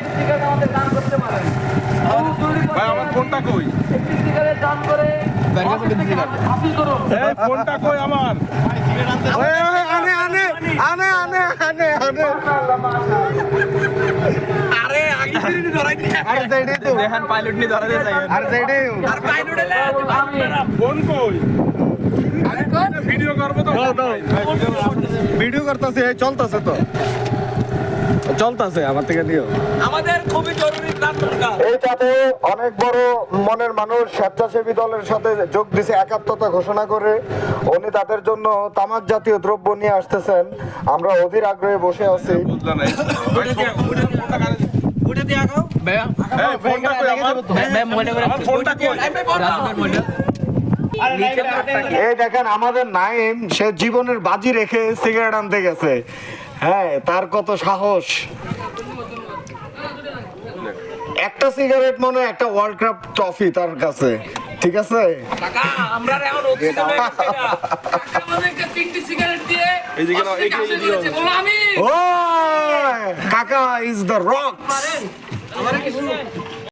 আমাদের দান করতে পারেন। ভাই আমার ফোনটা কই? একটি সিগারেট দান করে হাসিল করুন। এই ফোনটা কই আমার? আরে আগে ফিরিনি ধরাই দি আরে যাইডে তো দেখেন পাইলট নি ধরাতে চাই আরে যাইডে আর পাইলট এলে ফোন কই? ভিডিও করবো তো। ভিডিও করতেছে চলতেছে তো চলতেছে আমার থেকে দিও আমাদের খুবই জরুরি প্ল্যান দরকার এইটাতে অনেক বড় মনের মানুষ স্বেচ্ছাসেবী দলের সাথে যোগ দিছে একাত্মতা ঘোষণা করে উনি তাদের জন্য তামাক জাতীয় দ্রব্য নিয়ে আসতেছেন আমরা অধীর আগ্রহে বসে আছি বুঝলাম না। ভাই, ফোনটা কানে দে। উঠে দিয়ে আগাও ভাইয়া এই ফোনটা কই আমার? ভাই মোবাইলে করে আমার ফোনটা কই? রাজুর মোবাইল এই দেখেন আমাদের নাইম সে জীবনের বাজি রেখে সিগারেট আনতে গেছে হ্যাঁ তার কত সাহস একটা সিগারেট মনে হয় একটা ওয়ার্ল্ড কাপ ট্রফি তার কাছে ঠিক আছে কাকা আমরা এখন অক্সিজেন হয়ে গেছে না আমাদেরকে 3টি সিগারেট দিয়ে এই দিকে নাও, এই দিকে বলো আমি ও কাকা ইজ দ্য রক আমারে কিছু